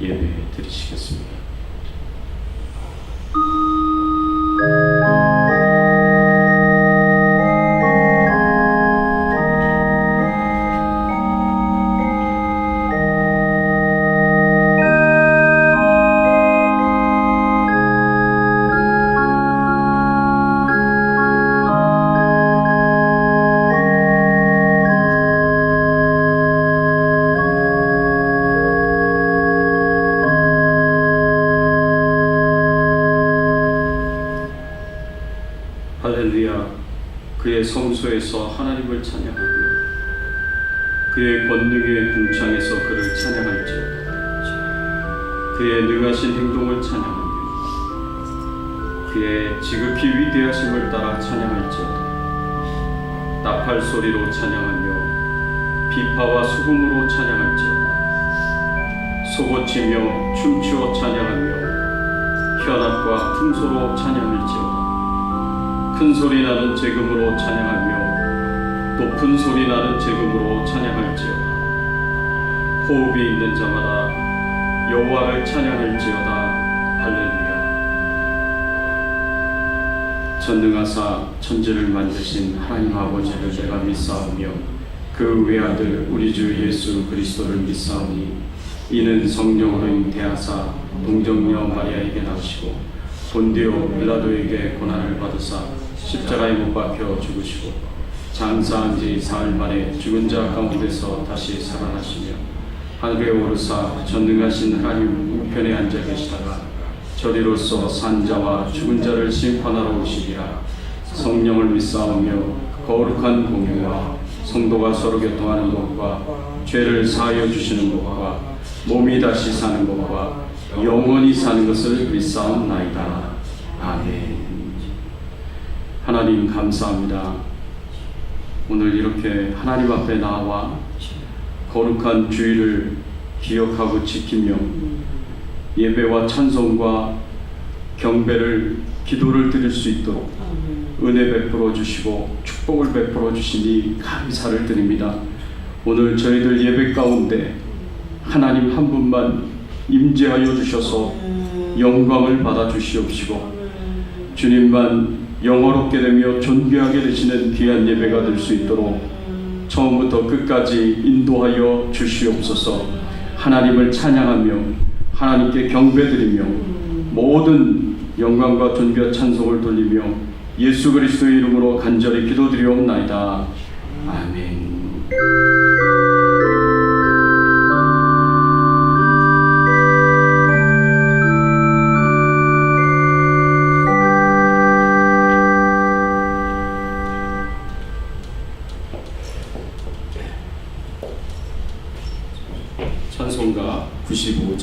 예배 드리시겠습니다. 할렐루야. 그의 성소에서 하나님을 찬양하며 그의 권능의 궁창에서 그를 찬양할지어다. 그의 능하신 행동을 찬양하며 그의 지극히 위대하심을 따라 찬양할지어다. 나팔 소리로 찬양하며 비파와 수금으로 찬양할지어다. 소고치며 춤추어 찬양하며 현악과 풍소로 찬양할지어다. 큰 소리 나는 재금으로 찬양하며 높은 소리 나는 재금으로 찬양할지어다. 호흡이 있는 자마다 여호와를 찬양할지어다. 할렐루야. 전능하사 천지를 만드신 하나님 아버지를 내가 믿사오며 그 외아들 우리 주 예수 그리스도를 믿사오니 이는 성령으로 잉태하사 동정녀 마리아에게 나시고 본디오 빌라도에게 고난을 받으사 십자가에 못 박혀 죽으시고 장사한 지 사흘 만에 죽은 자 가운데서 다시 살아나시며 하늘에 오르사 전능하신 하나님 우편에 앉아 계시다가 저리로서 산 자와 죽은 자를 심판하러 오시리라. 성령을 믿사오며 거룩한 공유와 성도가 서로 교통하는 것과 죄를 사하여 주시는 것과 몸이 다시 사는 것과 영원히 사는 것을 믿사옵나이다. 아멘. 하나님 감사합니다. 오늘 이렇게 하나님 앞에 나와 거룩한 주일을 기억하고 지키며 예배와 찬송과 경배를 기도를 드릴 수 있도록 은혜 베풀어 주시고 축복을 베풀어 주시니 감사를 드립니다. 오늘 저희들 예배 가운데 하나님 한 분만 임재하여 주셔서 영광을 받아 주시옵시고 주님만 영화롭게 되며 존귀하게 되시는 귀한 예배가 될 수 있도록 처음부터 끝까지 인도하여 주시옵소서. 하나님을 찬양하며 하나님께 경배드리며 모든 영광과 존귀와 찬송을 돌리며 예수 그리스도의 이름으로 간절히 기도드리옵나이다. 아멘. 찬송가 95장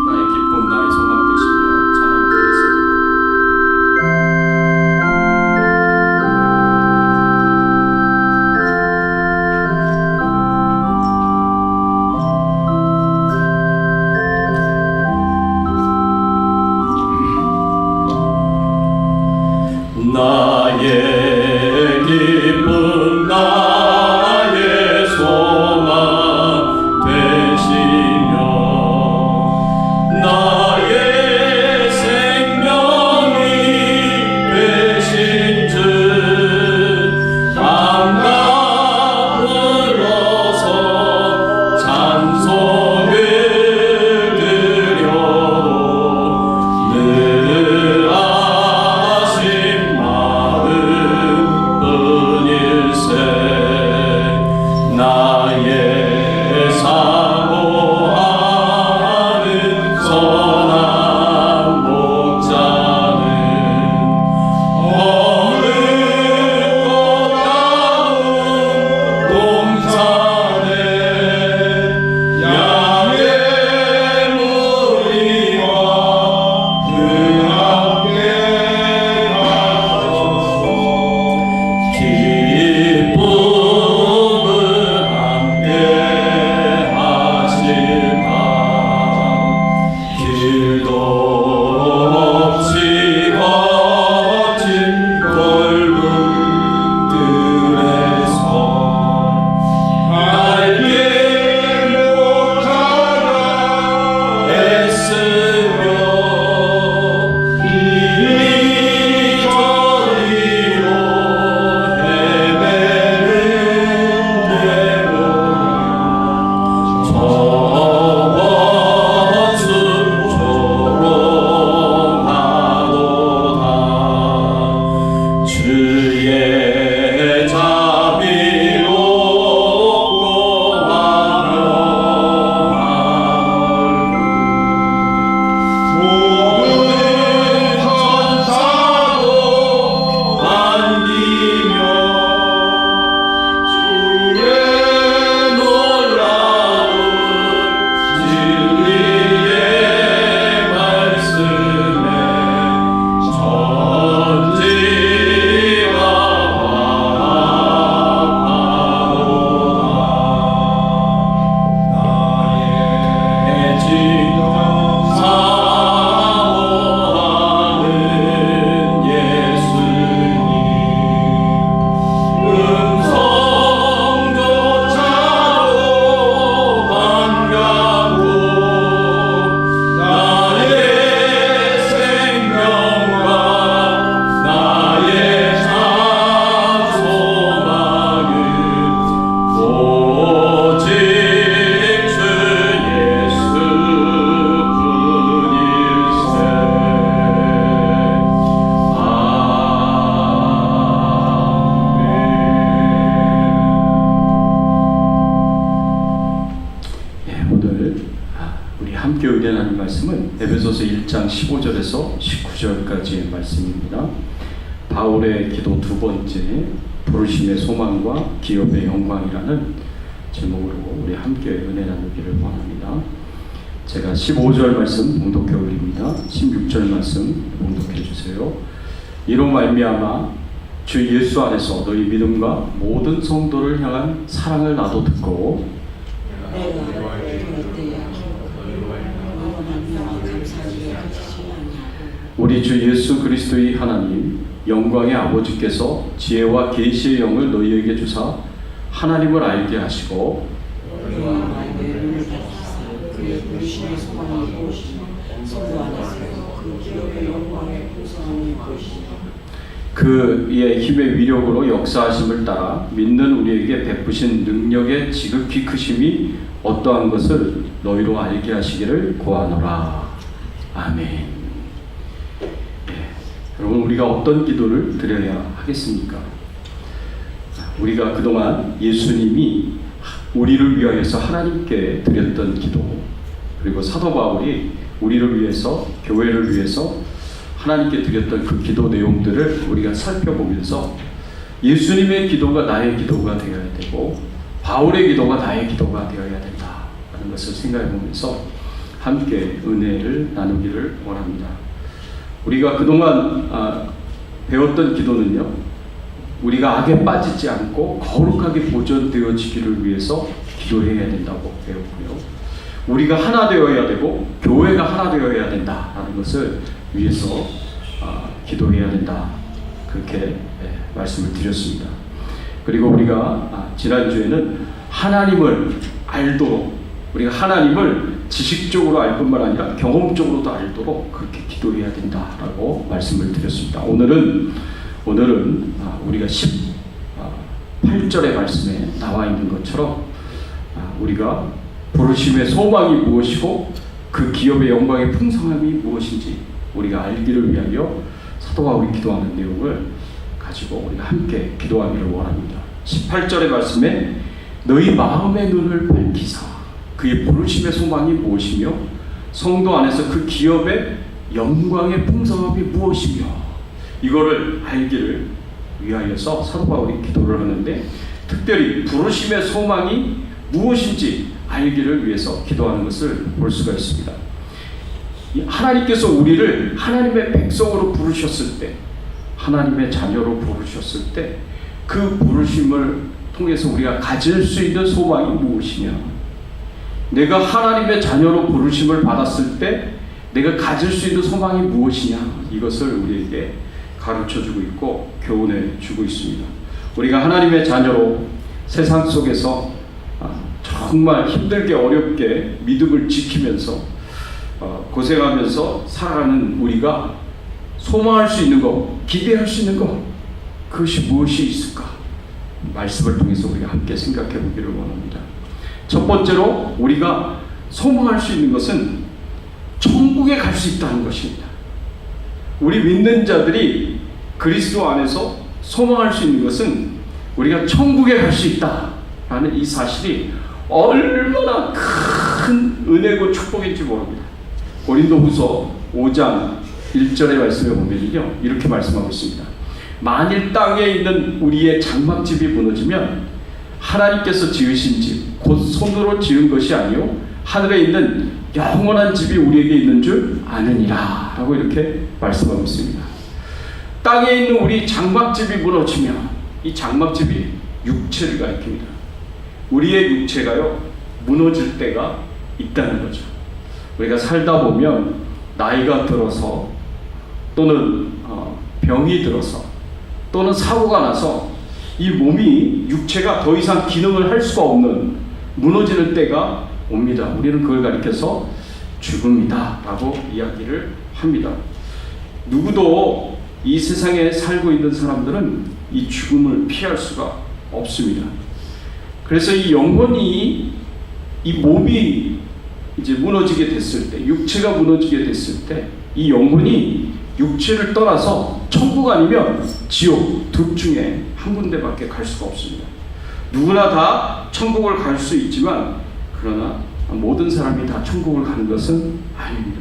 나의 기쁨 나의 소망 되시며 찬양드리겠습니다. 나의 기쁨 나의 소망 되시며 나의 함께 은혜 나눌 말씀은 에베소서 1장 15절에서 19절까지의 말씀입니다. 바울의 기도 두 번째, 부르심의 소망과 기업의 영광이라는 제목으로 우리 함께 은혜 나누기를 원합니다. 제가 15절 말씀 봉독해 올립니다. 16절 말씀 봉독해 주세요. 이로 말미암아 주 예수 안에서 너희 믿음과 모든 성도를 향한 사랑을 나도 듣고 우리 주 예수 그리스도의 하나님 영광의 아버지께서 지혜와 계시의 영을 너희에게 주사 하나님을 알게 하시고 그의 힘의 위력으로 역사하심을 따라 믿는 우리에게 베푸신 능력의 지극히 크심이 어떠한 것을 너희로 알게 하시기를 구하노라. 아멘. 여러분, 우리가 어떤 기도를 드려야 하겠습니까? 우리가 그동안 예수님이 우리를 위하여서 하나님께 드렸던 기도, 그리고 사도 바울이 우리를 위해서, 교회를 위해서 하나님께 드렸던 그 기도 내용들을 우리가 살펴보면서 예수님의 기도가 나의 기도가 되어야 되고 바울의 기도가 나의 기도가 되어야 된다 하는 것을 생각해 보면서 함께 은혜를 나누기를 원합니다. 우리가 그동안 배웠던 기도는요, 우리가 악에 빠지지 않고 거룩하게 보존되어지기를 위해서 기도해야 된다고 배웠고요. 우리가 하나 되어야 되고 교회가 하나 되어야 된다라는 것을 위해서 기도해야 된다, 그렇게 말씀을 드렸습니다. 그리고 우리가 지난주에는 하나님을 알도록, 우리가 하나님을 지식적으로 알 뿐만 아니라 경험적으로도 알도록 그렇게 기도해야 된다라고 말씀을 드렸습니다. 오늘은 우리가 18절의 말씀에 나와 있는 것처럼 우리가 부르심의 소망이 무엇이고 그 기업의 영광의 풍성함이 무엇인지 우리가 알기를 위하여 사도 바울이 기도하는 내용을 가지고 우리가 함께 기도하기를 원합니다. 18절의 말씀에 너희 마음의 눈을 밝히사 그의 부르심의 소망이 무엇이며 성도 안에서 그 기업의 영광의 풍성함이 무엇이며, 이거를 알기를 위하여서 사도 바울이 기도를 하는데, 특별히 부르심의 소망이 무엇인지 알기를 위해서 기도하는 것을 볼 수가 있습니다. 하나님께서 우리를 하나님의 백성으로 부르셨을 때, 하나님의 자녀로 부르셨을 때 그 부르심을 통해서 우리가 가질 수 있는 소망이 무엇이냐, 내가 하나님의 자녀로 부르심을 받았을 때 내가 가질 수 있는 소망이 무엇이냐, 이것을 우리에게 가르쳐주고 있고 교훈해 주고 있습니다. 우리가 하나님의 자녀로 세상 속에서 정말 힘들게 어렵게 믿음을 지키면서 고생하면서 살아가는 우리가 소망할 수 있는 것, 기대할 수 있는 것, 그것이 무엇이 있을까? 말씀을 통해서 우리가 함께 생각해 보기를 원합니다. 첫 번째로 우리가 소망할 수 있는 것은 천국에 갈 수 있다는 것입니다. 우리 믿는 자들이 그리스도 안에서 소망할 수 있는 것은 우리가 천국에 갈 수 있다라는 이 사실이 얼마나 큰 은혜고 축복인지 모릅니다. 고린도후서 5장 1절의 말씀에 보면요, 이렇게 말씀하고 있습니다. 만일 땅에 있는 우리의 장막집이 무너지면 하나님께서 지으신 집, 곧 손으로 지은 것이 아니요 하늘에 있는 영원한 집이 우리에게 있는 줄 아느니라 라고 이렇게 말씀하고 있습니다. 땅에 있는 우리 장막집이 무너지면 이 장막집이 육체를 가리킵니다. 우리의 육체가요 무너질 때가 있다는 거죠. 우리가 살다 보면 나이가 들어서 또는 병이 들어서 또는 사고가 나서 이 몸이, 육체가 더 이상 기능을 할 수가 없는, 무너지는 때가 옵니다. 우리는 그걸 가리켜서 죽음이다 라고 이야기를 합니다. 누구도 이 세상에 살고 있는 사람들은 이 죽음을 피할 수가 없습니다. 그래서 이 영혼이, 이 몸이 이제 무너지게 됐을 때, 육체가 무너지게 됐을 때 이 영혼이 육체를 떠나서 천국 아니면 지옥 둘 중에 한 군데밖에 갈 수가 없습니다. 누구나 다 천국을 갈 수 있지만 그러나 모든 사람이 다 천국을 가는 것은 아닙니다.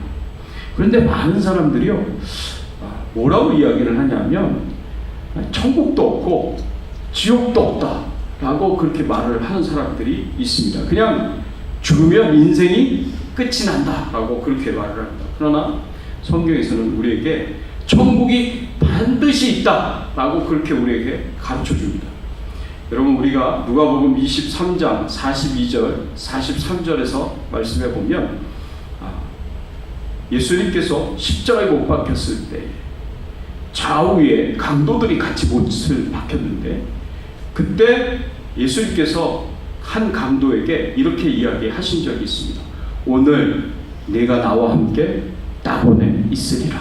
그런데 많은 사람들이요, 뭐라고 이야기를 하냐면 천국도 없고 지옥도 없다라고 그렇게 말을 하는 사람들이 있습니다. 그냥 죽으면 인생이 끝이 난다라고 그렇게 말을 합니다. 그러나 성경에서는 우리에게 천국이 반드시 있다라고 그렇게 우리에게 가르쳐 줍니다. 여러분, 우리가 누가복음 23장 42절 43절에서 말씀해 보면 예수님께서 십자가에 못 박혔을 때 좌우에 강도들이 같이 못을 박혔는데, 그때 예수님께서 한 강도에게 이렇게 이야기하신 적이 있습니다. 오늘 네가 나와 함께 낙원에 있으리라.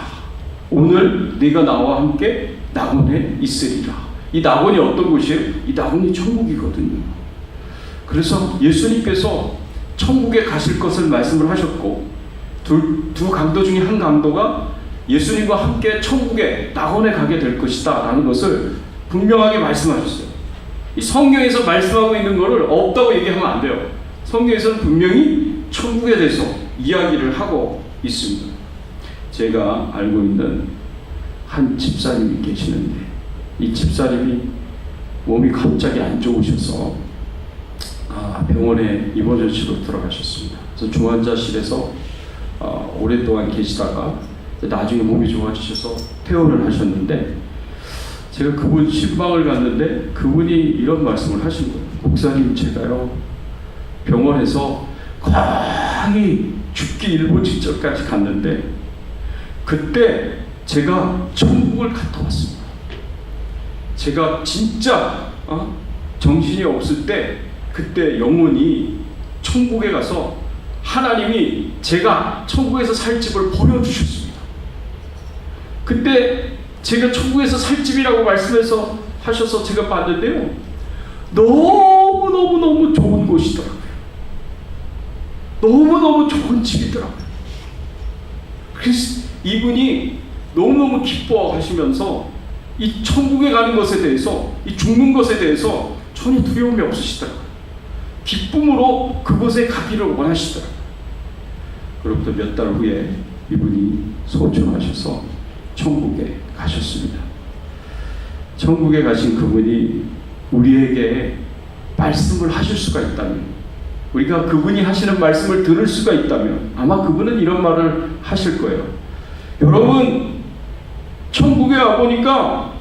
오늘 네가 나와 함께 낙원에 있으리라. 이 낙원이 어떤 곳이에요? 이 낙원이 천국이거든요. 그래서 예수님께서 천국에 가실 것을 말씀을 하셨고, 두 강도 중에 한 강도가 예수님과 함께 천국에 낙원에 가게 될 것이다 라는 것을 분명하게 말씀하셨어요. 이 성경에서 말씀하고 있는 것을 없다고 얘기하면 안 돼요. 성경에서는 분명히 천국에 대해서 이야기를 하고 있습니다. 제가 알고 있는 한 집사님이 계시는데, 이 집사님이 몸이 갑자기 안 좋으셔서 병원에 입원실로 들어가셨습니다. 그래서 중환자실에서 오랫동안 계시다가 나중에 몸이 좋아지셔서 퇴원을 하셨는데, 제가 그분 신방을 갔는데 그분이 이런 말씀을 하신 거예요. 목사님, 제가요 병원에서 거의 죽기 일보 직전까지 갔는데 그때 제가 천국을 갔다 왔습니다. 제가 진짜 정신이 없을 때 그때 영혼이 천국에 가서 하나님이 제가 천국에서 살 집을 보여주셨습니다. 그때 제가 천국에서 살 집이라고 말씀해서 하셔서 제가 봤는데요, 너무너무 좋은 곳이더라고요. 너무너무 좋은 집이더라고요. 그래서 이분이 너무너무 기뻐하시면서 이 천국에 가는 것에 대해서, 이 죽는 것에 대해서 전혀 두려움이 없으시더라고요. 기쁨으로 그곳에 가기를 원하시더라고요. 그로부터 몇 달 후에 이분이 소천하셔서 천국에 가셨습니다. 천국에 가신 그분이 우리에게 말씀을 하실 수가 있다면, 우리가 그분이 하시는 말씀을 들을 수가 있다면 아마 그분은 이런 말을 하실 거예요. 여러분, 천국에 와보니까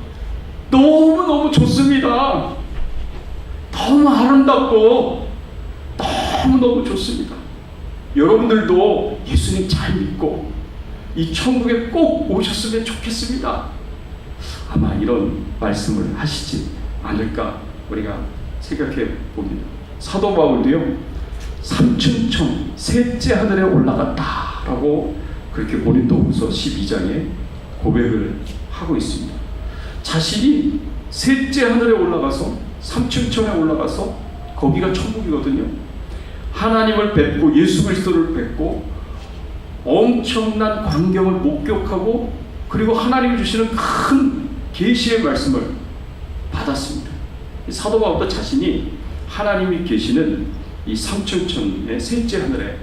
너무너무 좋습니다. 너무 아름답고 너무너무 좋습니다. 여러분들도 예수님 잘 믿고 이 천국에 꼭 오셨으면 좋겠습니다. 아마 이런 말씀을 하시지 않을까 우리가 생각해 봅니다. 사도 바울도요, 삼층천 셋째 하늘에 올라갔다라고 그렇게 고린도후서 12장에 고백을 하고 있습니다. 자신이 셋째 하늘에 올라가서 삼층천에 올라가서 거기가 천국이거든요. 하나님을 뵙고 예수 그리스도를 뵙고 엄청난 광경을 목격하고, 그리고 하나님이 주시는 큰 계시의 말씀을 받았습니다. 사도 바울도 자신이 하나님이 계시는 이 삼층천의 셋째 하늘에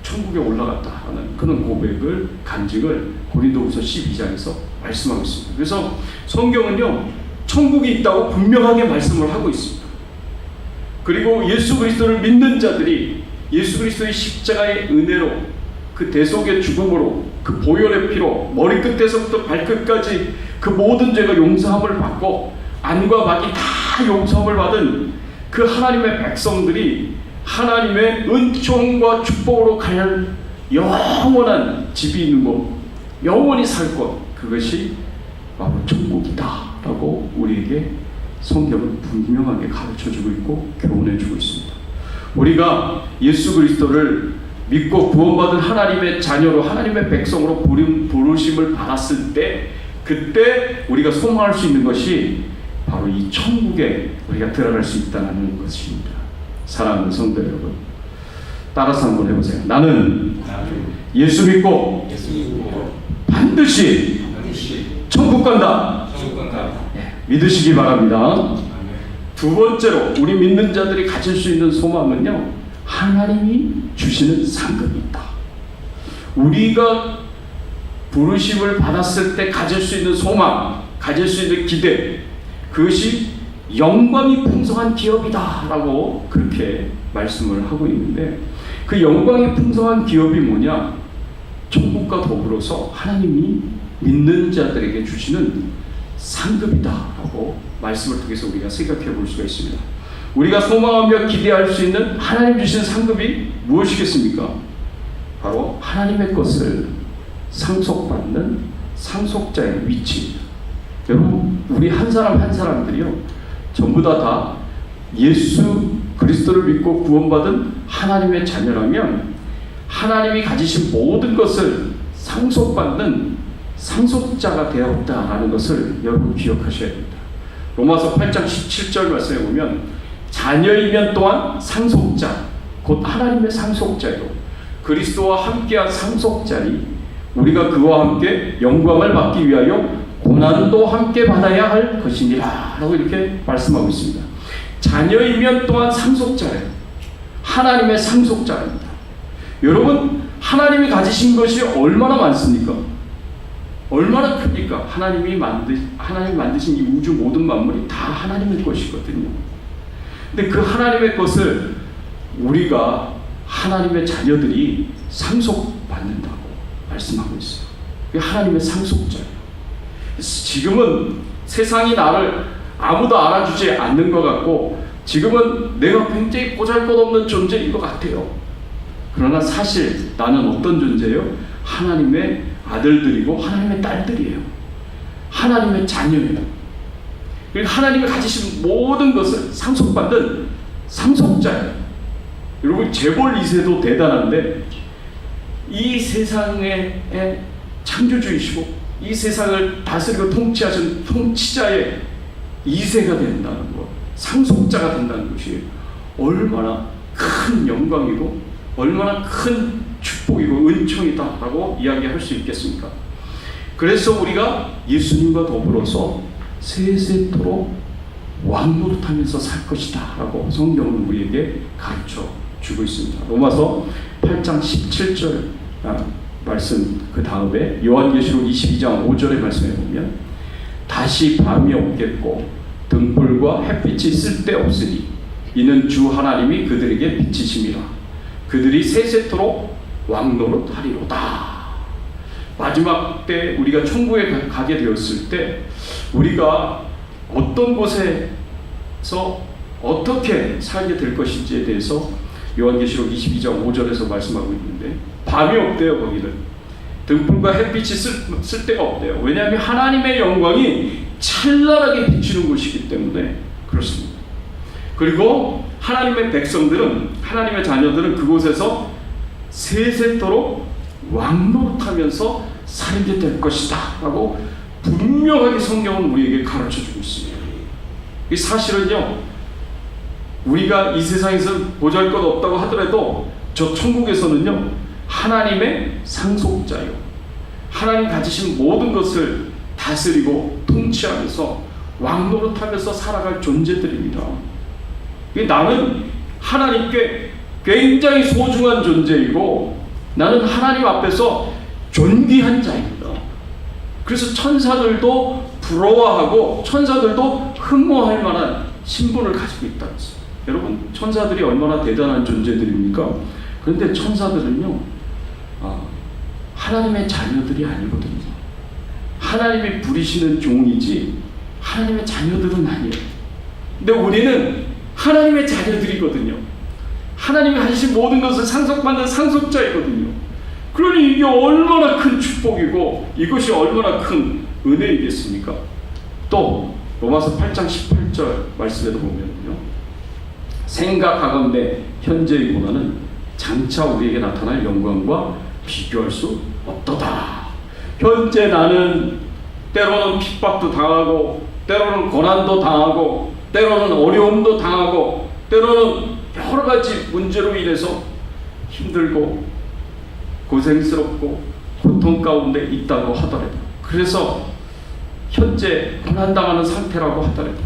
천국에 올라갔다라는 그런 고백을, 간증을 고린도후서 12장에서 말씀하고 있습니다. 그래서 성경은요, 천국이 있다고 분명하게 말씀을 하고 있습니다. 그리고 예수 그리스도를 믿는 자들이 예수 그리스도의 십자가의 은혜로, 그 대속의 죽음으로, 그 보혈의 피로 머리끝에서부터 발끝까지 그 모든 죄가 용서함을 받고 안과 막이 다 용서함을 받은 그 하나님의 백성들이 하나님의 은총과 축복으로 갈 영원한 집이 있는 곳, 영원히 살 곳, 그것이 바로 천국이다 라고 우리에게 성경은 분명하게 가르쳐주고 있고 교훈해주고 있습니다. 우리가 예수 그리스도를 믿고 구원받은 하나님의 자녀로, 하나님의 백성으로 부르심을 받았을 때, 그때 우리가 소망할 수 있는 것이 바로 이 천국에 우리가 들어갈 수 있다는 것입니다. 사랑하는 성도 여러분, 따라서 한번 해보세요. 나는 예수 믿고 반드시 천국 간다. 믿으시기 바랍니다. 두 번째로 우리 믿는 자들이 가질 수 있는 소망은요, 하나님이 주시는 상급이 있다. 우리가 부르심을 받았을 때 가질 수 있는 소망, 가질 수 있는 기대, 그것이 영광이 풍성한 기업이다 라고 그렇게 말씀을 하고 있는데, 그 영광이 풍성한 기업이 뭐냐? 천국과 더불어서 하나님이 믿는 자들에게 주시는 상급이다 라고 말씀을 통해서 우리가 생각해 볼 수가 있습니다. 우리가 소망하며 기대할 수 있는 하나님 주신 상급이 무엇이겠습니까? 바로 하나님의 것을 상속받는 상속자의 위치입니다. 여러분, 우리 한 사람 한 사람들이요, 전부 다 예수 그리스도를 믿고 구원받은 하나님의 자녀라면 하나님이 가지신 모든 것을 상속받는 상속자가 되었다라는 것을 여러분 기억하셔야 됩니다. 로마서 8장 17절 말씀에 보면 자녀이면 또한 상속자, 곧 하나님의 상속자요, 그리스도와 함께한 상속자니 우리가 그와 함께 영광을 받기 위하여 고난도 함께 받아야 할 것이니라 라고 이렇게 말씀하고 있습니다. 자녀이면 또한 상속자예요. 하나님의 상속자입니다. 여러분, 하나님이 가지신 것이 얼마나 많습니까? 얼마나 큽니까? 하나님이 만드신 이 우주 모든 만물이 다 하나님의 것이거든요. 근데 그 하나님의 것을 우리가 하나님의 자녀들이 상속받는다고 말씀하고 있어요. 그게 하나님의 상속자예요. 지금은 세상이 나를 아무도 알아주지 않는 것 같고, 지금은 내가 굉장히 보잘것없는 존재인 것 같아요. 그러나 사실 나는 어떤 존재예요? 하나님의 아들들이고 하나님의 딸들이에요. 하나님의 자녀예요. 하나님이 가지신 모든 것을 상속받는 상속자예요. 여러분, 재벌 2세도 대단한데 이 세상의 창조주이시고 이 세상을 다스리고 통치하신 통치자의 2세가 된다는 것, 상속자가 된다는 것이 얼마나 큰 영광이고 얼마나 큰 축복이고 은총이다라고 이야기할 수 있겠습니까? 그래서 우리가 예수님과 더불어서 세세토록 왕노릇하면서 살 것이다 라고 성경은 우리에게 가르쳐 주고 있습니다. 로마서 8장 17절 말씀 그 다음에 요한계시록 22장 5절의 말씀에 보면 다시 밤이 없겠고 등불과 햇빛이 쓸데없으니 이는 주 하나님이 그들에게 빛이심이라. 그들이 세세토록 왕노릇하리로다. 마지막 때 우리가 천국에 가게 되었을 때 우리가 어떤 곳에서 어떻게 살게 될 것인지에 대해서 요한계시록 22장 5절에서 말씀하고 있는데, 밤이 없대요. 거기는 등불과 햇빛이 쓸 데가 없대요. 왜냐하면 하나님의 영광이 찬란하게 비추는 곳이기 때문에 그렇습니다. 그리고 하나님의 백성들은, 하나님의 자녀들은 그곳에서 세세토록 왕노릇하면서 살게 될 것이다 라고 분명하게 성경은 우리에게 가르쳐주고 있습니다. 이 사실은요, 우리가 이 세상에서 보잘것없다고 하더라도 저 천국에서는요, 하나님의 상속자요, 하나님 가지신 모든 것을 다스리고 통치하면서 왕노릇하면서 살아갈 존재들입니다. 나는 하나님께 굉장히 소중한 존재이고 나는 하나님 앞에서 존귀한 자입니다. 그래서 천사들도 부러워하고 천사들도 흠모할 만한 신분을 가지고 있다는 것입니다. 여러분, 천사들이 얼마나 대단한 존재들입니까? 그런데 천사들은요, 하나님의 자녀들이 아니거든요. 하나님이 부리시는 종이지 하나님의 자녀들은 아니에요. 근데 우리는 하나님의 자녀들이거든요. 하나님이 하신 모든 것을 상속받는 상속자이거든요. 그러니 이게 얼마나 큰 축복이고 이것이 얼마나 큰 은혜이겠습니까? 또 로마서 8장 18절 말씀에도 보면요, 생각하건대 현재의 고난은 장차 우리에게 나타날 영광과 비교할 수 없도다. 현재 나는 때로는 핍박도 당하고 때로는 고난도 당하고 때로는 어려움도 당하고 때로는 여러 가지 문제로 인해서 힘들고 고생스럽고 고통 가운데 있다고 하더라도, 그래서 현재 고난당하는 상태라고 하더라도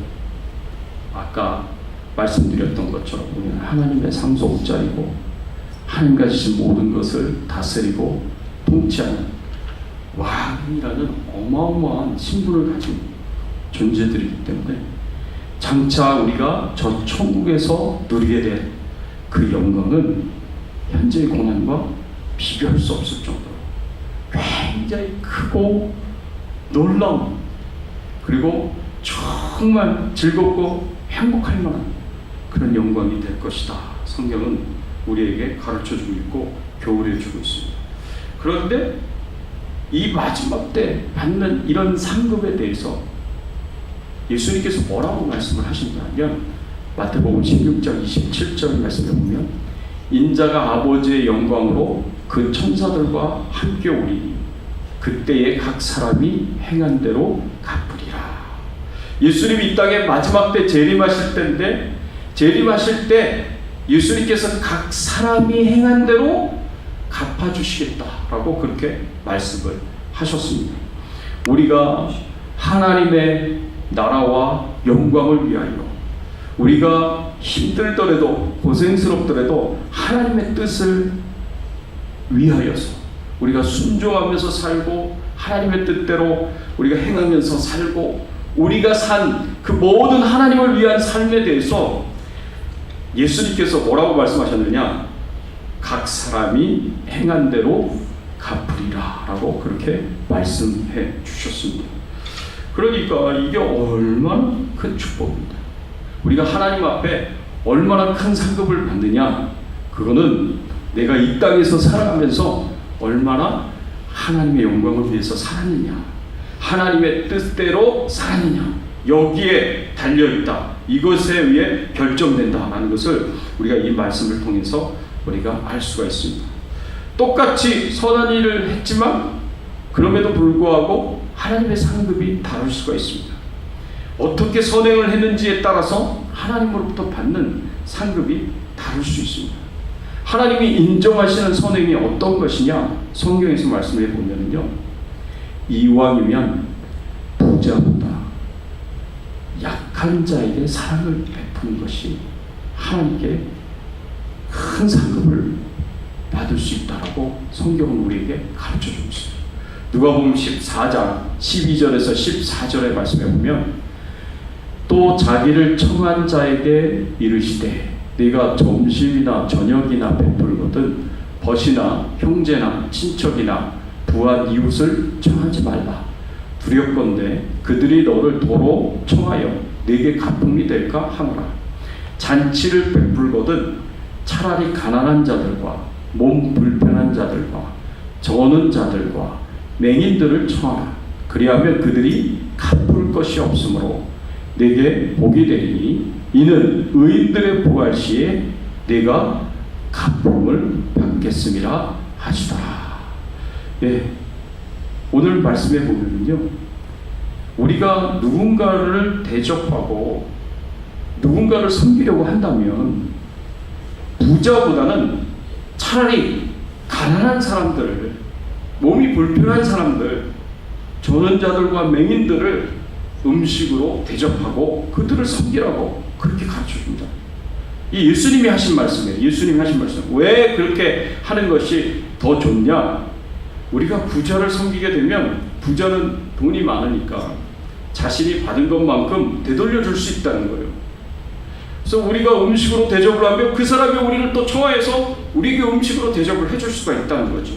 아까 말씀드렸던 것처럼 우리는 하나님의 상속 옷자리고 하나님과 주신 모든 것을 다스리고 통치하는 왕이라는 어마어마한 신분을 가진 존재들이기 때문에 장차 우리가 저 천국에서 누리게 될 그 영광은 현재의 고난과 비교할 수 없을 정도로 굉장히 크고 놀라운, 그리고 정말 즐겁고 행복할 만한 그런 영광이 될 것이다. 성경은 우리에게 가르쳐주고 있고 교훈해주고 있습니다. 그런데 이 마지막 때 받는 이런 상급에 대해서 예수님께서 뭐라고 말씀을 하신다면, 마태복음 16장 27절 말씀을 보면 인자가 아버지의 영광으로 그 천사들과 함께 오리니 그때에 각 사람이 행한 대로 갚으리라. 예수님이 이 땅에 마지막 때 재림하실 때인데, 재림하실 때 예수님께서 각 사람이 행한 대로 갚아주시겠다라고 그렇게 말씀을 하셨습니다. 우리가 하나님의 나라와 영광을 위하여, 우리가 힘들더라도 고생스럽더라도 하나님의 뜻을 위하여서 우리가 순종하면서 살고 하나님의 뜻대로 우리가 행하면서 살고, 우리가 산 그 모든 하나님을 위한 삶에 대해서 예수님께서 뭐라고 말씀하셨느냐? 각 사람이 행한 대로 갚으리라 라고 그렇게 말씀해 주셨습니다. 그러니까 이게 얼마나 큰 축복입니다. 우리가 하나님 앞에 얼마나 큰 상급을 받느냐, 그거는 내가 이 땅에서 살아가면서 얼마나 하나님의 영광을 위해서 살았느냐, 하나님의 뜻대로 살았느냐, 여기에 달려있다, 이것에 의해 결정된다라는 것을 우리가 이 말씀을 통해서 우리가 알 수가 있습니다. 똑같이 선한 일을 했지만 그럼에도 불구하고 하나님의 상급이 다를 수가 있습니다. 어떻게 선행을 했는지에 따라서 하나님으로부터 받는 상급이 다를 수 있습니다. 하나님이 인정하시는 선행이 어떤 것이냐, 성경에서 말씀해 보면요, 이왕이면 부자보다 약한 자에게 사랑을 베푸는 것이 하나님께 큰 상급을 받을 수 있다라고 성경은 우리에게 가르쳐주고 있습니다. 누가복음 14장 12절에서 14절의 말씀에 보면, 또 자기를 청한 자에게 이르시되 네가 점심이나 저녁이나 베풀거든 벗이나 형제나 친척이나 부한 이웃을 청하지 말라. 두렵건대 그들이 너를 도로 청하여 네게 가품이 될까 하노라. 잔치를 베풀거든 차라리 가난한 자들과 몸 불편한 자들과 저는 자들과 맹인들을 청하라. 그리하면 그들이 갚을 것이 없으므로 네게 복이 되리니 이는 의인들의 부활 시에 네가 갚음을 받겠음이라 하시더라. 예, 오늘 말씀해 보면요, 우리가 누군가를 대접하고 누군가를 섬기려고 한다면 부자보다는 차라리 가난한 사람들, 몸이 불편한 사람들, 저는 자들과 맹인들을 음식으로 대접하고 그들을 섬기라고 그렇게 가르쳐줍니다. 이 예수님이 하신 말씀이에요. 예수님이 하신 말씀. 왜 그렇게 하는 것이 더 좋냐? 우리가 부자를 섬기게 되면 부자는 돈이 많으니까 자신이 받은 것만큼 되돌려 줄 수 있다는 거예요. 그래서 우리가 음식으로 대접을 하면 그 사람이 우리를 또 좋아해서 우리에게 음식으로 대접을 해줄 수가 있다는 거죠.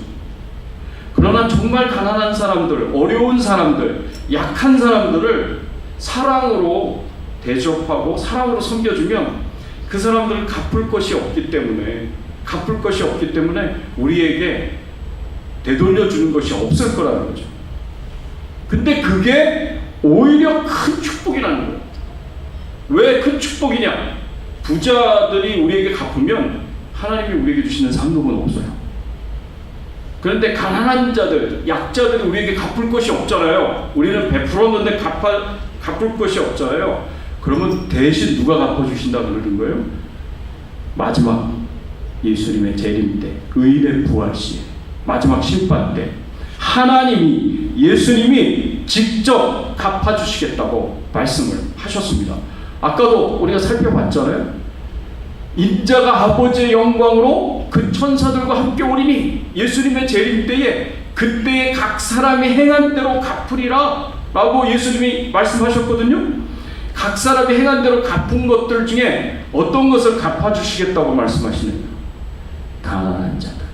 그러나 정말 가난한 사람들, 어려운 사람들, 약한 사람들을 사랑으로 대접하고 사랑으로 섬겨주면 그 사람들을 갚을 것이 없기 때문에 우리에게 되돌려주는 것이 없을 거라는 거죠. 근데 그게 오히려 큰 축복이라는 거예요. 왜 큰 축복이냐? 부자들이 우리에게 갚으면 하나님이 우리에게 주시는 상급은 없어요. 그런데 가난한 자들, 약자들이 우리에게 갚을 것이 없잖아요. 우리는 베풀었는데 갚을 것이 없잖아요. 그러면 대신 누가 갚아주신다 그러는 거예요? 마지막 예수님의 재림 때, 의인의 부활 시에, 마지막 심판 때 예수님이 직접 갚아주시겠다고 말씀을 하셨습니다. 아까도 우리가 살펴봤잖아요. 인자가 아버지의 영광으로 그 천사들과 함께 오리니 예수님의 재림 때에 그때의 각 사람이 행한 대로 갚으리라 라고 예수님이 말씀하셨거든요. 각 사람이 행한 대로 갚은 것들 중에 어떤 것을 갚아주시겠다고 말씀하시느냐. 가난한 자들,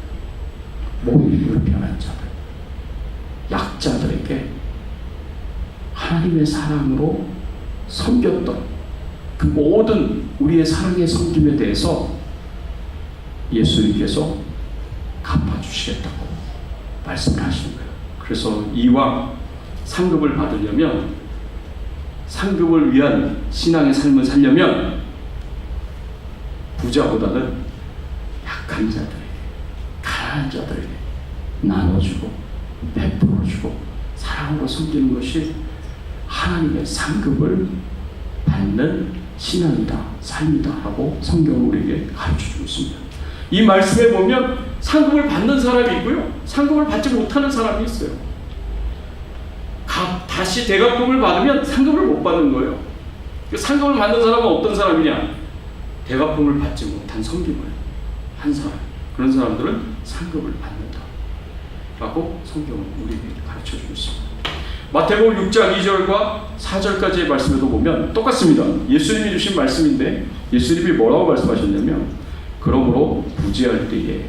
몸이 불편한 자들, 약자들에게 하나님의 사랑으로 섬겼던 그 모든 우리의 사랑의 섬김에 대해서 예수님께서 갚아주시겠다고 말씀을 하시는 거예요. 그래서 이왕 상급을 받으려면, 상급을 위한 신앙의 삶을 살려면 부자보다는 약한 자들에게, 가난한 자들에게 나눠주고 베풀어주고 사랑으로 섬기는 것이 하나님의 상급을 받는 신앙이다, 삶이다 하고 성경은 우리에게 가르쳐주고 있습니다. 이 말씀에 보면 상급을 받는 사람이 있고요, 상급을 받지 못하는 사람이 있어요. 다시 대갚음을 받으면 상급을 못 받는 거예요. 상급을 받는 사람은 어떤 사람이냐? 대갚음을 받지 못한 섬김을 한 사람, 그런 사람들은 상급을 받는다 라고 성경은 우리에게 가르쳐주고 있습니다. 마태복음 6장 2절과 4절까지의 말씀에도 보면 똑같습니다. 예수님이 주신 말씀인데 예수님이 뭐라고 말씀하셨냐면, 그러므로 부지할 때에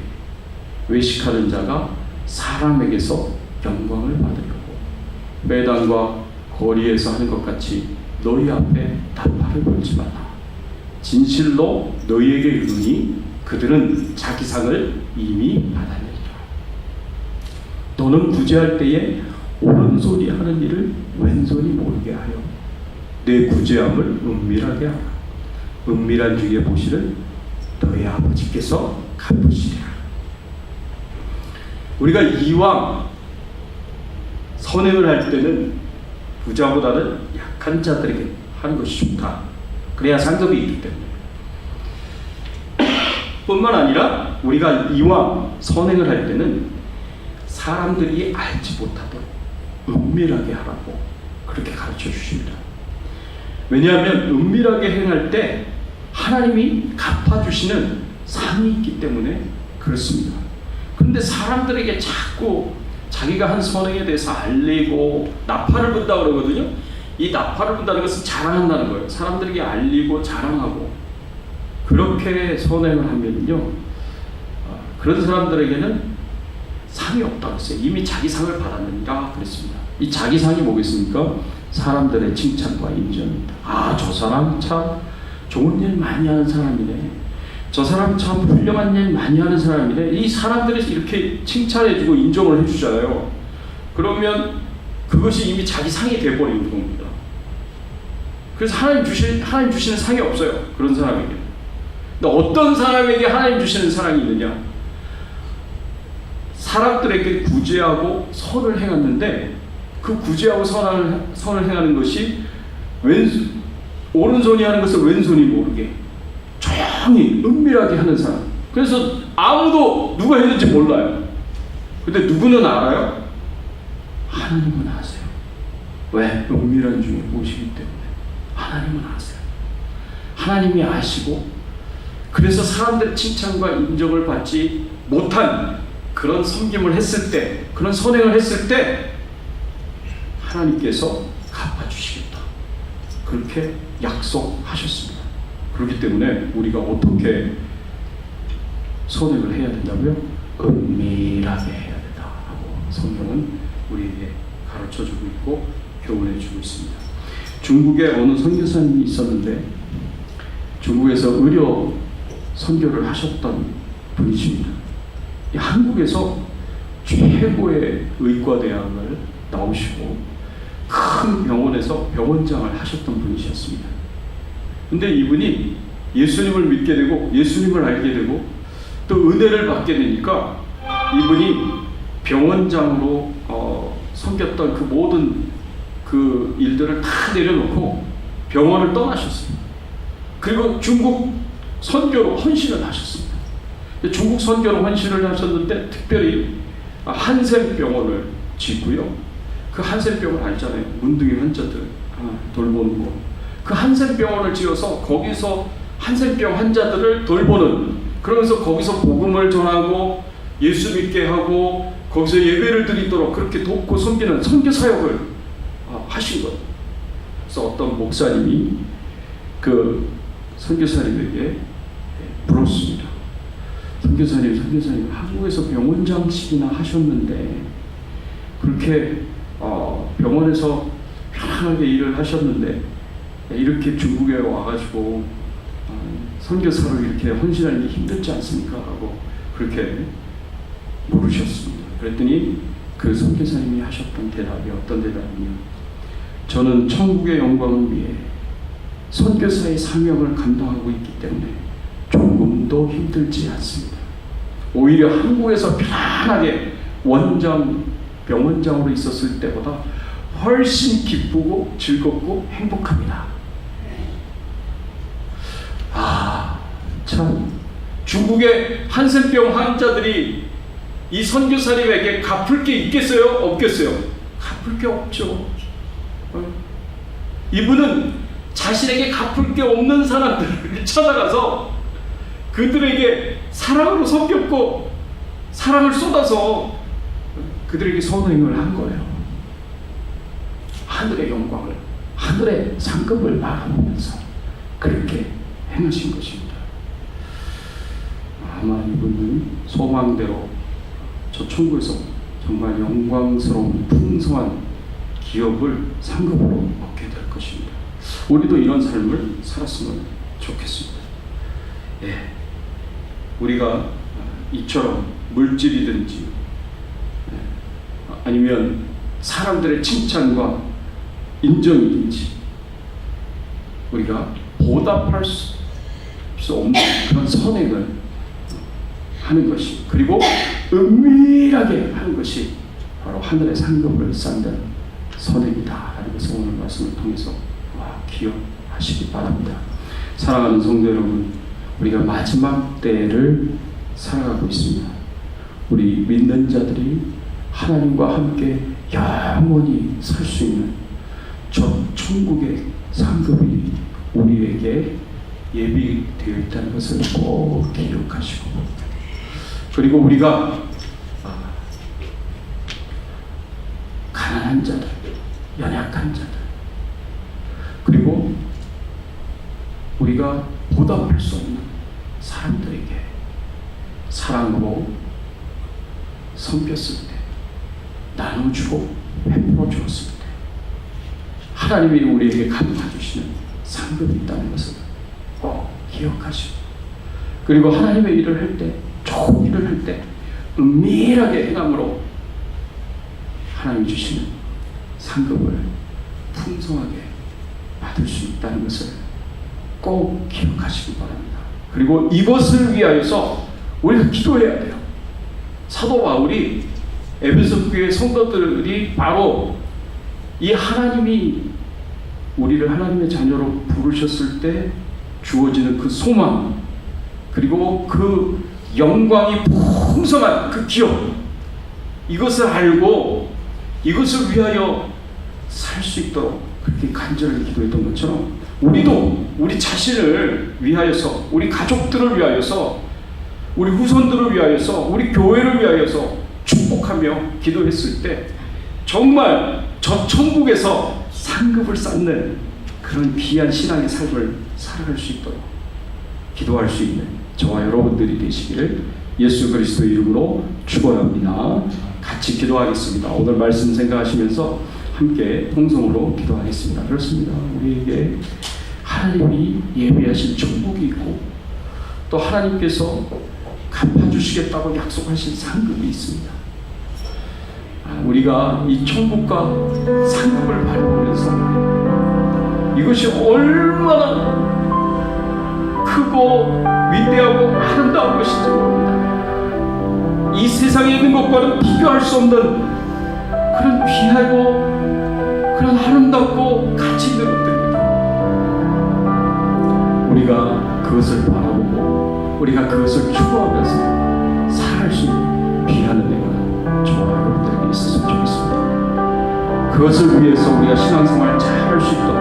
외식하는 자가 사람에게서 영광을 받으려고 매당과 거리에서 하는 것 같이 너희 앞에 나팔을 걸지 마라. 진실로 너희에게 이르노니 그들은 자기 상을 이미 받았느니라. 너는 부지할 때에 오른손이 하는 일을 왼손이 모르게 하여 내 부지함을 은밀하게 하라. 은밀한 중에 보시를 너희 아버지께서 갚으시리라. 우리가 이왕 선행을 할 때는 부자보다는 약한 자들에게 하는 것이 좋다. 그래야 상급이 있기 때문에. 뿐만 아니라 우리가 이왕 선행을 할 때는 사람들이 알지 못하도록 은밀하게 하라고 그렇게 가르쳐 주십니다. 왜냐하면 은밀하게 행할 때 하나님이 갚아주시는 상이 있기 때문에 그렇습니다. 그런데 사람들에게 자꾸 자기가 한 선행에 대해서 알리고 나팔을 분다 그러거든요. 이 나팔을 분다는 것은 자랑한다는 거예요. 사람들에게 알리고 자랑하고 그렇게 선행을 하면요, 그런 사람들에게는 상이 없다고 했어요. 이미 자기 상을 받았느니라 그랬습니다. 이 자기 상이 뭐겠습니까? 사람들의 칭찬과 인정입니다. 아, 저 사람 참 좋은 일 많이 하는 사람이네. 저 사람 참 훌륭한 일 많이 하는 사람이네. 이 사람들이 이렇게 칭찬해주고 인정을 해주잖아요. 그러면 그것이 이미 자기 상이 돼버리는 겁니다. 그래서 하나님 주시는 상이 없어요. 그런 사람에게. 근데 어떤 사람에게 하나님 주시는 사랑이 있느냐? 사람들에게 구제하고 선을 행했는데 그 구제하고 선을 행하는 것이 오른손이 하는 것을 왼손이 모르게 조용히 은밀하게 하는 사람. 그래서 아무도 누가 했는지 몰라요. 근데 누구는 알아요? 하나님은 아세요. 왜? 은밀한 중에 보시기 때문에 하나님은 아세요. 하나님이 아시고, 그래서 사람들의 칭찬과 인정을 받지 못한 그런 섬김을 했을 때, 그런 선행을 했을 때 하나님께서 갚아주시겠다, 그렇게 약속하셨습니다. 그렇기 때문에 우리가 어떻게 선행을 해야 된다고요? 은밀하게 해야 된다고 성경은 우리에게 가르쳐주고 있고 교훈해주고 있습니다. 중국에 어느 선교사님이 있었는데 중국에서 의료 선교를 하셨던 분이십니다. 한국에서 최고의 의과대학을 나오시고 큰 병원에서 병원장을 하셨던 분이셨습니다. 근데 이분이 예수님을 믿게 되고 예수님을 알게 되고 또 은혜를 받게 되니까 이분이 병원장으로 섬겼던 그 모든 그 일들을 다 내려놓고 병원을 떠나셨습니다. 그리고 중국 선교로 헌신을 하셨습니다. 중국 선교로 헌신을 하셨는데 특별히 한센병원을 짓고요. 그 한센병원 알잖아요. 문둥이 환자들 돌보는 거. 그 한센병원을 지어서 거기서 한센병 환자들을 돌보는, 그러면서 거기서 복음을 전하고 예수 믿게 하고 거기서 예배를 드리도록 그렇게 돕고 섬기는 선교 사역을 하신 거예요. 그래서 어떤 목사님이 그 선교사님에게 물었습니다. 선교사님, 한국에서 병원장실이나 하셨는데 그렇게 병원에서 편안하게 일을 하셨는데 이렇게 중국에 와가지고 선교사로 이렇게 헌신하는 게 힘들지 않습니까? 하고 그렇게 물으셨습니다. 그랬더니 그 선교사님이 하셨던 대답이 어떤 대답이냐, 저는 천국의 영광을 위해 선교사의 사명을 감당하고 있기 때문에 조금도 힘들지 않습니다. 오히려 한국에서 편안하게 병원장으로 있었을 때보다 훨씬 기쁘고 즐겁고 행복합니다. 참, 중국의 한센병 환자들이 이 선교사님에게 갚을 게 있겠어요? 없겠어요? 갚을 게 없죠. 이분은 자신에게 갚을 게 없는 사람들을 찾아가서 그들에게 사랑으로 섬겼고 사랑을 쏟아서 그들에게 선행을 한 거예요. 하늘의 영광을, 하늘의 상급을 바라보면서 그렇게 행하신 것입니다. 아마 이분은 소망대로 저 천국에서 정말 영광스러운 풍성한 기업을 상급으로 얻게 될 것입니다. 우리도 이런 삶을 살았으면 좋겠습니다. 우리가 이처럼 물질이든지 아니면 사람들의 칭찬과 인정이든지 우리가 보답할 수 없는 그런 선행을 하는 것이, 그리고 은밀하게 하는 것이 바로 하늘의 상급을 쌓는 선행이다 라는 것을 오늘 말씀을 통해서 기억하시기 바랍니다. 사랑하는 성도 여러분, 우리가 마지막 때를 살아가고 있습니다. 우리 믿는 자들이 하나님과 함께 영원히 살 수 있는 저 천국의 상급이 우리에게 예비되어 있다는 것을 꼭 기억하시고, 그리고 우리가 가난한 자들, 연약한 자들, 그리고 우리가 보답할 수 없는 사람들에게 사랑으로 섬겼을 때, 나눠주고 베풀어 주었을 때 하나님이 우리에게 갚아주시는 상급이 있다는 것을 꼭 기억하시고, 그리고 하나님의 일을 할 때, 좋은 일을 할 때 은밀하게 행함으로 하나님이 주시는 상급을 풍성하게 받을 수 있다는 것을 꼭 기억하시기 바랍니다. 그리고 이것을 위하여서 우리가 기도해야 돼요. 사도 바울이 에베소 교회 성도들이 바로 이 하나님이 우리를 하나님의 자녀로 부르셨을 때 주어지는 그 소망, 그리고 그 영광이 풍성한 그 기업, 이것을 알고 이것을 위하여 살 수 있도록 그렇게 간절히 기도했던 것처럼 우리도 우리 자신을 위하여서, 우리 가족들을 위하여서, 우리 후손들을 위하여서, 우리 교회를 위하여서 축복하며 기도했을 때 정말 저 천국에서 상급을 쌓는 그런 귀한 신앙의 삶을 살아갈 수 있도록 기도할 수 있는 저와 여러분들이 되시기를 예수 그리스도 이름으로 축원합니다. 같이 기도하겠습니다. 오늘 말씀 생각하시면서 함께 통성으로 기도하겠습니다. 그렇습니다. 우리에게 하나님이 예비하신 천국이 있고 또 하나님께서 갚아주시겠다고 약속하신 상급이 있습니다. 우리가 이 천국과 상급을 바라보면서 이것이 얼마나 크고 위대하고 아름다운 것인지 모릅니다. 이 세상에 있는 것과는 비교할 수 없는 그런 귀하고 그런 아름답고 가치 있는 것들입니다. 우리가 그것을 바라보고 우리가 그것을 추구하면서 살아갈 수 있는 귀한 은혜가 저와 여러분들에게 있었으면 좋겠습니다. 그것을 위해서 우리가 신앙생활을 잘 할 수 있도록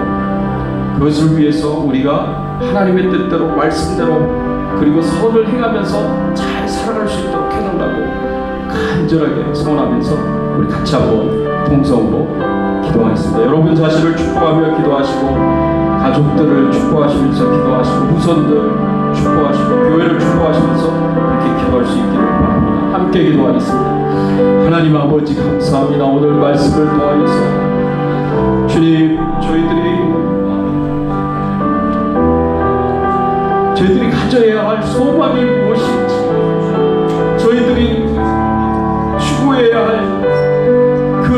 그것을 위해서 우리가 하나님의 뜻대로 말씀대로 그리고 선을 행하면서 잘 살아갈 수 있도록 해달라고 간절하게 소원하면서 우리 같이 한번 통성으로 기도하겠습니다. 여러분 자신을 축복하며 기도하시고 가족들을 축복하시면서 기도하시고 후손들 축복하시고 교회를 축복하시면서 그렇게 기도할 수 있기를 바랍니다. 함께 기도하겠습니다. 하나님 아버지 감사합니다. 오늘 말씀을 통하여서 주님 저희들이 가져야 할 소망이 무엇인지 저희들이 추구해야 할 그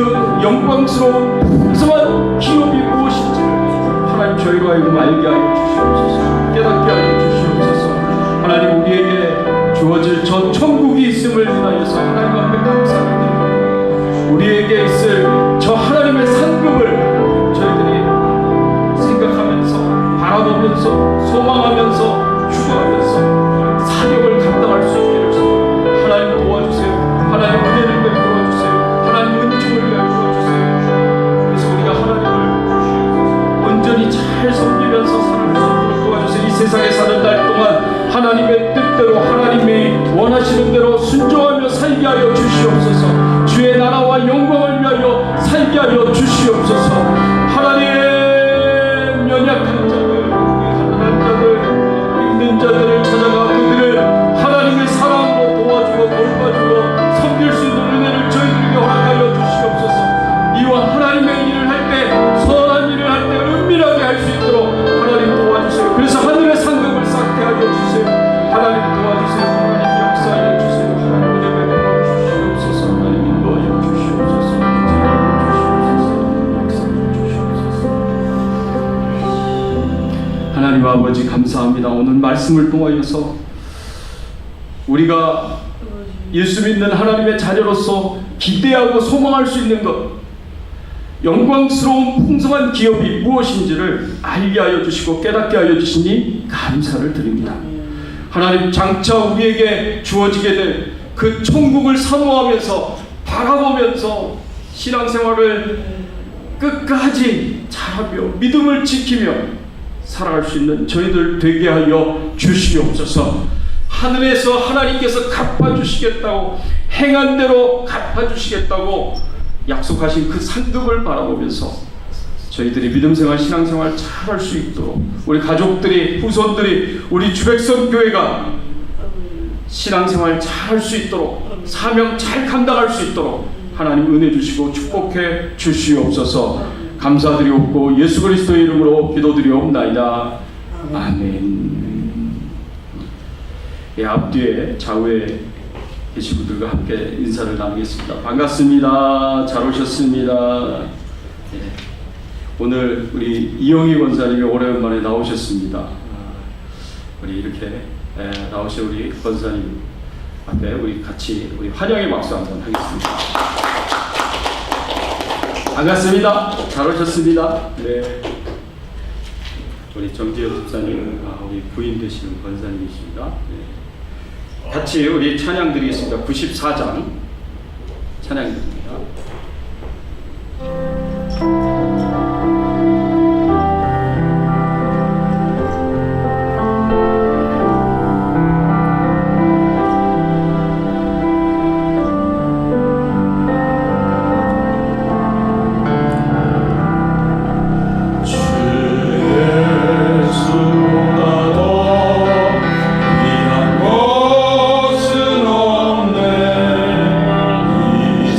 영광스러운 풍성한 기업이 무엇인지 하나님 저희로 하여금 알게 하여 주시옵소서. 깨닫게 하여 주시옵소서. 하나님 우리에게 주어질 저 천국이 있음을 인하여서 하나님 앞에 감사를 드립니다. 우리에게 있을 저 하나님의 상급을 저희들이 생각하면서 바라보면서 소망하면서 추구하면서 사역을 감당할 수 있기를 하나님 도와주세요. 하나님 은혜를 베풀어 주세요. 하나님 은총을 베풀어 주세요. 그래서 우리가 하나님을 온전히 잘 섬기면서 살아갈 수 있도록 도와주세요. 이 세상에 사는 날 동안 하나님의 뜻대로 하나님이 원하시는 대로 순종하며 살게 하여 주시옵소서. 주의 나라와 영광을 위하여 살게 하여 주시옵소서. 하나님 연약한 자들, 가난한 자들, 힘든 자들을 찾아가 그들을 하나님의 사랑으로 도와주고 돌봐주고 섬길 수 있는 은혜를 저희들에게 허락하여 주시옵소서. 이와 하나님의 일을 할 때 선한 일을 할 때 은밀하게 할 수 있도록 하나님 도와주세요. 그래서 하늘의 상급을 쌓게 하여 주세요. 하나님 도와주세요. 하나님 역사하여 주세요. 하나님 은혜 베풀어 주시옵소서. 하나님 인도하여 주시옵소서. 하나님 아버지 감사합니다. 오늘 말씀을 통하여서 우리가 예수 믿는 하나님의 자녀로서 기대하고 소망할 수 있는 것, 영광스러운 풍성한 기업이 무엇인지를 알게 하여 주시고 깨닫게 하여 주시니 감사를 드립니다. 하나님 장차 우리에게 주어지게 될 그 천국을 사모하면서 바라보면서 신앙생활을 끝까지 잘하며 믿음을 지키며 살아갈 수 있는 저희들 되게 하여 주시옵소서. 하늘에서 하나님께서 갚아주시겠다고 행한 대로 갚아주시겠다고 약속하신 그 상급을 바라보면서 저희들이 믿음생활 신앙생활 잘할 수 있도록 우리 가족들이 후손들이 우리 주백선 교회가 신앙생활 잘할 수 있도록 사명 잘 감당할 수 있도록 하나님 은혜 주시고 축복해 주시옵소서. 감사드리옵고 예수 그리스도의 이름으로 기도드리옵나이다. 아멘. 예, 앞뒤에 좌우에 계신 분들과 함께 인사를 나누겠습니다. 반갑습니다. 잘 오셨습니다. 예, 오늘 우리 이영희 권사님이 오랜만에 나오셨습니다. 우리 이렇게 나오신 우리 권사님 앞에 우리 같이 우리 환영의 박수 한번 하겠습니다. 반갑습니다. 잘 오셨습니다. 네. 우리 정지현 집사님, 우리 부인 되시는 권사님이십니다. 네. 같이 우리 찬양 드리겠습니다. 94장 찬양 드립니다. 것은 없네 이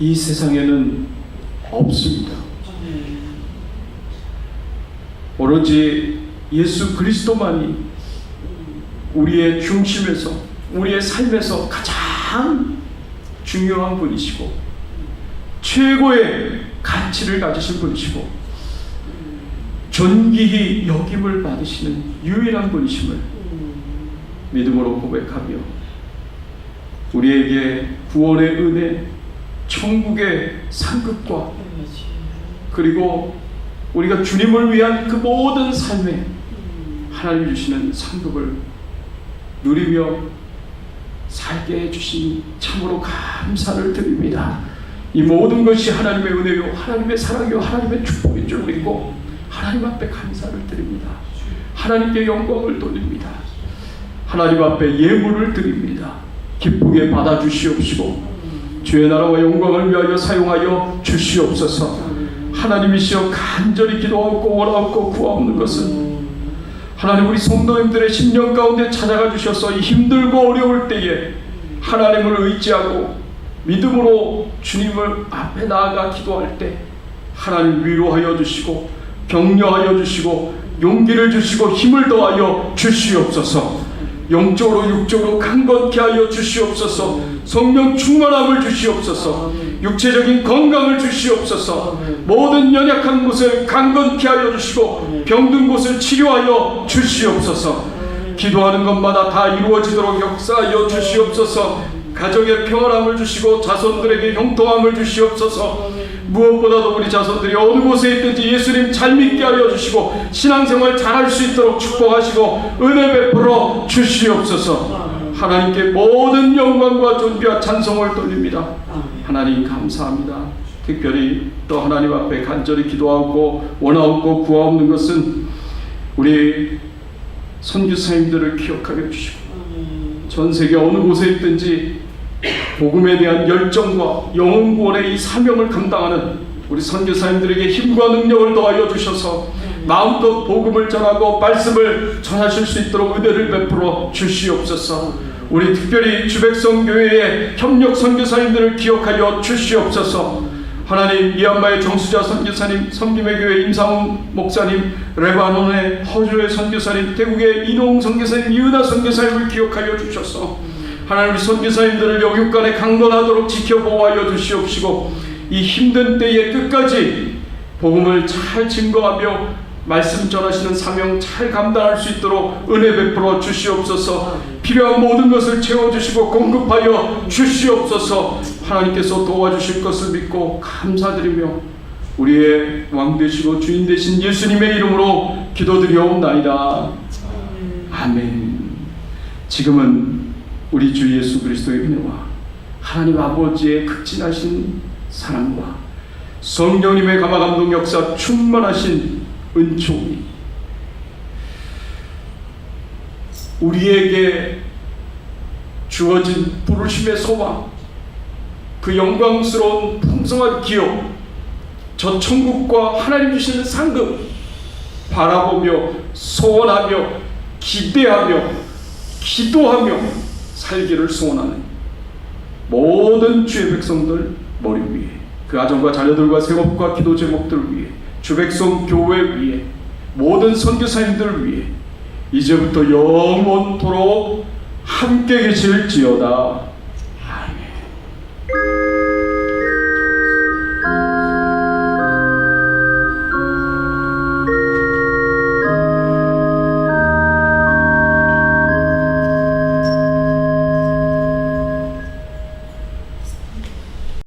이 세상에는 없습니다. 오로지 예수 그리스도만이 우리의 중심에서, 우리의 삶에서 가장 중요한 분이시고 최고의 가치를 가지신 분이시고 존귀히 여김을 받으시는 유일한 분이심을 믿음으로 고백하며 우리에게 구원의 은혜, 천국의 상급과 그리고 우리가 주님을 위한 그 모든 삶에 하나님이 주시는 상급을 누리며 살게 해주신 참으로 감사를 드립니다. 이 모든 것이 하나님의 은혜요, 하나님의 사랑이요, 하나님의 축복인 줄 믿고 하나님 앞에 감사를 드립니다. 하나님께 영광을 돌립니다. 하나님 앞에 예물을 드립니다. 기쁘게 받아주시옵시고 주의 나라와 영광을 위하여 사용하여 주시옵소서. 하나님이시여 간절히 기도하고 원하고 구하옵는 것은 하나님 우리 성도님들의 심령 가운데 찾아가 주셔서 이 힘들고 어려울 때에 하나님을 의지하고 믿음으로 주님을 앞에 나아가 기도할 때 하나님 위로하여 주시고 격려하여 주시고 용기를 주시고 힘을 더하여 주시옵소서. 영적으로 육적으로 강건케 하여 주시옵소서. 성령 충만함을 주시옵소서. 육체적인 건강을 주시옵소서. 모든 연약한 곳을 강건케 하여 주시고 병든 곳을 치료하여 주시옵소서. 기도하는 것마다 다 이루어지도록 역사하여 주시옵소서. 가정에 평안함을 주시고 자손들에게 형통함을 주시옵소서. 무엇보다도 우리 자손들이 어느 곳에 있든지 예수님 잘 믿게 하여 주시고 신앙생활 잘할 수 있도록 축복하시고 은혜 베풀어 주시옵소서. 하나님께 모든 영광과 존귀와 찬송을 돌립니다. 하나님 감사합니다. 특별히 또 하나님 앞에 간절히 기도하고 원하옵고 구하옵는 것은 우리 선교사님들을 기억하여 주시고 전 세계 어느 곳에 있든지 복음에 대한 열정과 영혼 구원의 이 사명을 감당하는 우리 선교사님들에게 힘과 능력을 더하여 주셔서 마음껏 복음을 전하고 말씀을 전하실 수 있도록 은혜를 베풀어 주시옵소서. 우리 특별히 주백성 교회의 협력 선교사님들을 기억하여 주시옵소서. 하나님 미얀마의 정수자 선교사님, 섬김의 교회 임상훈 목사님, 레바논의 허주의 선교사님, 태국의 이농 선교사님, 이은하 선교사님을 기억하여 주셔서 하나님 우리 선교사님들을 영육간에 강건하도록 지켜보호하여 주시옵시고 이 힘든 때에 끝까지 복음을 잘 증거하며 말씀 전하시는 사명 잘 감당할 수 있도록 은혜 베풀어 주시옵소서. 필요한 모든 것을 채워주시고 공급하여 주시옵소서. 하나님께서 도와주실 것을 믿고 감사드리며 우리의 왕 되시고 주인 되신 예수님의 이름으로 기도드리옵나이다. 아멘. 지금은 우리 주 예수 그리스도의 은혜와 하나님 아버지의 극진하신 사랑과 성령님의 감화감동 역사 충만하신 은총이 우리에게 주어진 부르심의 소망, 그 영광스러운 풍성한 기업, 저 천국과 하나님 주시는 상급 바라보며 소원하며 기대하며 기도하며 살기를 소원하는 모든 주의 백성들 머리 위에, 그 가정과 자녀들과 생업과 기도 제목들 위에, 주백성 교회 위에, 모든 선교사님들 위에 이제부터 영원토록 함께 계실지어다.